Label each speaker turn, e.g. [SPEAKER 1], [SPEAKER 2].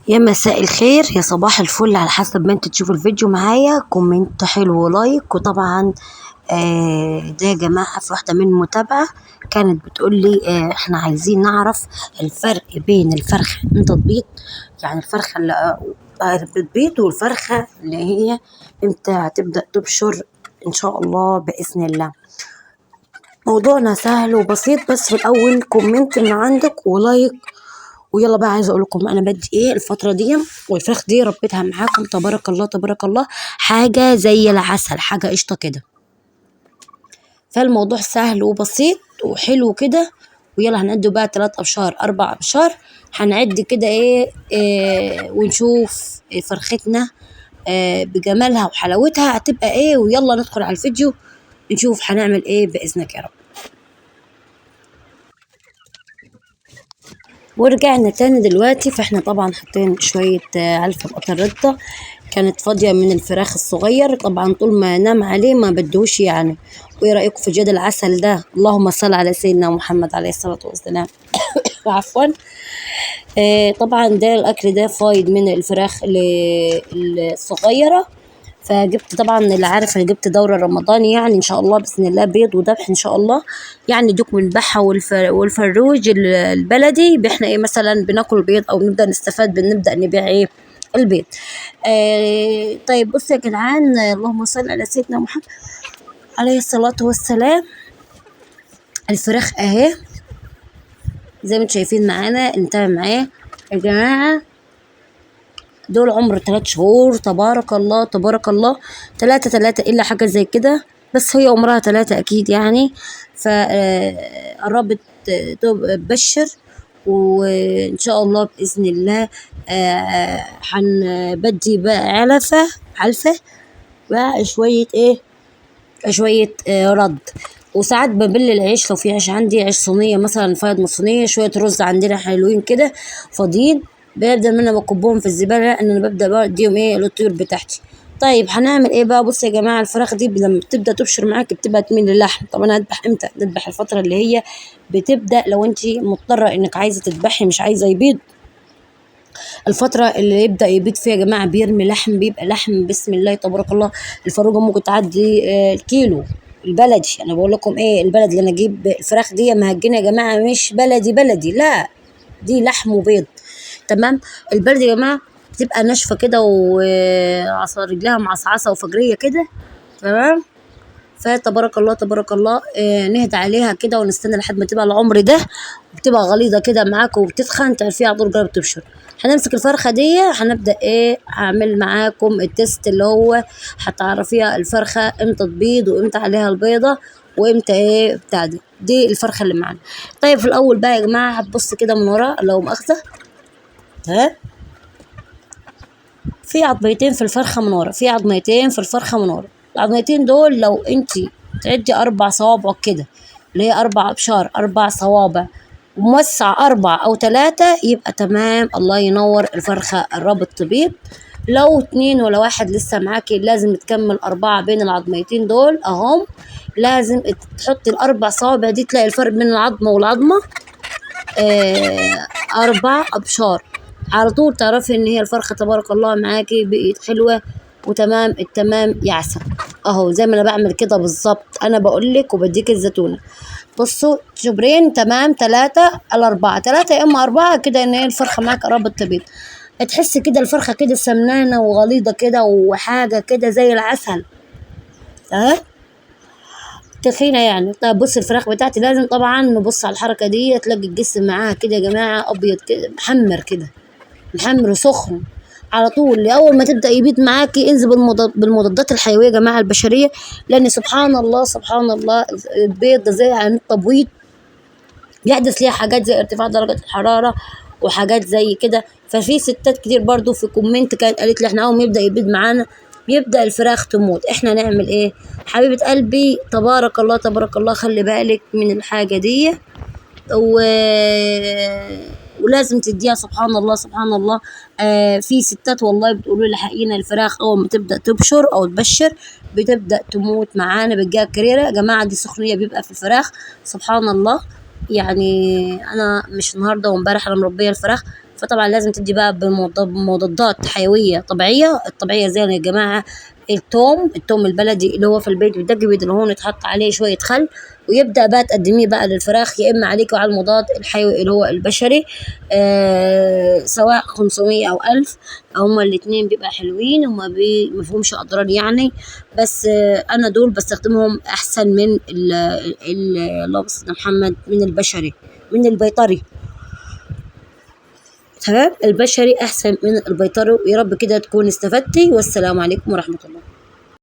[SPEAKER 1] يا مساء الخير يا صباح الفل، على حسب ما انت تشوفوا الفيديو معايا. كومنت حلو ولايك. وطبعا ده يا جماعة في واحدة من المتابعة كانت بتقول لي احنا عايزين نعرف الفرق بين الفرخة من تطبيق، يعني الفرخة اللي بتبيض والفرخة اللي هي امتى هتبدأ تبشر ان شاء الله بإذن الله. موضوعنا سهل وبسيط، بس في الأول كومنت من عندك ولايك. ويلا بقى عايزه اقول لكم انا بدي ايه الفتره دي. والفراخ دي ربيتها معاكم تبارك الله تبارك الله، حاجه زي العسل، حاجه قشطه كده. فالموضوع سهل وبسيط وحلو كده. ويلا هنعد بقى 3 ابشار 4 ابشار، هنعد كده إيه ونشوف فرختنا بجمالها وحلاوتها هتبقى ايه. ويلا ندخل على الفيديو نشوف هنعمل ايه باذنك يا رب. ورجعنا تاني دلوقتي. فاحنا طبعا حاطين شوية علفة بقطر رده، كانت فاضية من الفراخ الصغير. طبعا طول ما نام عليه ما بدوش يعني. وايه رأيكم في جد العسل ده؟ اللهم صل على سيدنا محمد عليه الصلاة والسلام. عفوا. طبعا ده الاكل ده فايد من الفراخ الصغيرة. فجبت طبعا اللي عارف انا جبت دورة رمضاني، يعني ان شاء الله باذن الله بيض وذبح ان شاء الله. يعني دوك من البحة والفروج البلدي، احنا ايه مثلا بناكل بيض او نبدا نستفاد بنبدا نبيع ايه البيض. طيب بصوا يا جدعان، اللهم صل على سيدنا محمد عليه الصلاة والسلام. الفراخ اهي زي ما انتم شايفين معانا، انتبه معايا يا جماعة. دول عمر 3 شهور تبارك الله تبارك الله، 3 إلا حاجة زي كده، بس هي عمرها 3 أكيد يعني. فقربت تبشر، وإن شاء الله بإذن الله هنبدي بقى علفة بقى شوية إيه، شوية رد. وساعات ببل العيش، لو في عيش عندي عيش صينية مثلا فايض من صينية، شوية رز عندنا حلوين كده فاضيين، ببدأ ان انا بكبهم في الزبالة، لان انا ببدأ بقى اديهم ايه للطيور بتاعتي. طيب هنعمل ايه بقى؟ بص يا جماعة، الفراخ دي لما بتبدأ تبشر معاك بتبقى تميل للحم. طب انا هذبح امتى؟ نذبح الفترة اللي هي بتبدأ، لو انت مضطرة انك عايزة تذبحي مش عايزة يبيض، الفترة اللي يبدأ يبيض فيها يا جماعة بيرمي لحم، بيبقى لحم بسم الله تبارك الله. الفروجة ممكن تعدي الكيلو. البلدي انا بقول لكم ايه، البلد اللي انا اجيب الفراخ دي مهجنه يا جماعه، مش بلدي لا، دي لحم وبيض. تمام. البلدي يا جماعه بتبقى ناشفه كده وعصا رجلها معصعصه وفجريه كده. تمام. فتبارك الله تبارك الله نهدى عليها كده ونستنى لحد ما تبقى العمر ده، وبتبقى غليظه كده معاك وبتتخن تعرفيها على طول جرب تبشر. هنمسك الفرخه دي هنبدا ايه، هعمل معاكم التست اللي هو هتعرفيها الفرخه امتى تبيض وامتى عليها البيضه وامتى ايه بتاع دي الفرخه اللي معانا. طيب في الاول بقى يا جماعه هتبص كده من ورا لو مؤاخذه، ها، في عظميتين في الفرخه من ورا، في عظميتين في الفرخه من ورا. العظميتين دول لو انت تعدي 4 صوابع كده، اللي هي 4 ابشار 4 صوابع، وموسع 4 أو 3 يبقى تمام. الله ينور، الفرخة قربت تبيض. لو 2 ولا 1 لسه معاكي لازم تكمل 4 بين العظميتين دول اهم. لازم تحطي ال4 صوابع دي، تلاقي الفرق بين العظمة والعظمة 4 أبشار، على طول تعرفي ان هي الفرخة تبارك الله معاكي بقيت حلوة وتمام التمام يا عسل. اهو زي ما انا بعمل كده بالظبط، انا بقول لك وبديك الزتونة. بصوا شبرين تمام 3 ال4 3 يا اما 4 كده، ان هي الفرخة معاك قربت تبيض. تحسي كده الفرخة كده سمنانة وغليظة كده وحاجة كده زي العسل، ها، تخينة يعني. طيب بص الفراخ بتاعتي لازم طبعا نبص على الحركة دي، تلاقي الجسم معاها كده يا جماعة ابيض كده محمر كده، محمر وسخن على طول. اول ما تبدا يبيض معاكي انزل بالمضادات الحيويه يا جماعه البشريه، لان سبحان الله سبحان الله البيض ده زي عن التبويض يحدث ليها حاجات زي ارتفاع درجه الحراره وحاجات زي كده. ففي ستات كتير برضو في كومنت كانت قالت لي احنا اول ما يبدا يبيض معانا بيبدا الفراخ تموت، احنا نعمل ايه؟ حبيبه قلبي تبارك الله تبارك الله، خلي بالك من الحاجه دي و... ولازم تديها سبحان الله سبحان الله. في ستات والله بتقولوا لي حقيقة الفراخ اول ما تبدا تبشر او تبشر بتبدا تموت معانا بتجيها كريره يا جماعه، دي سخونيه بيبقى في الفراخ سبحان الله. يعني انا مش النهارده وامبارح انا مربيه الفراخ، فطبعا لازم تدي بقى بمضادات حيويه طبيعيه. الطبيعيه زي يا جماعه التوم البلدي اللي هو في البيت بيدق هون يتحط عليه شويه خل، ويبدا بقى تقدميه بقى للفراخ، يا اما عليك وعلى المضاد الحيوي اللي هو البشري، سواء 500 او 1000، هما الاتنين بيبقى حلوين، هما مفهومش اضرار يعني. بس انا دول بستخدمهم احسن من اللهم صل على محمد، من البشري، من البيطري. تمام، البشري احسن من البيطري. ويا رب كده تكون استفدتي، والسلام عليكم ورحمة الله.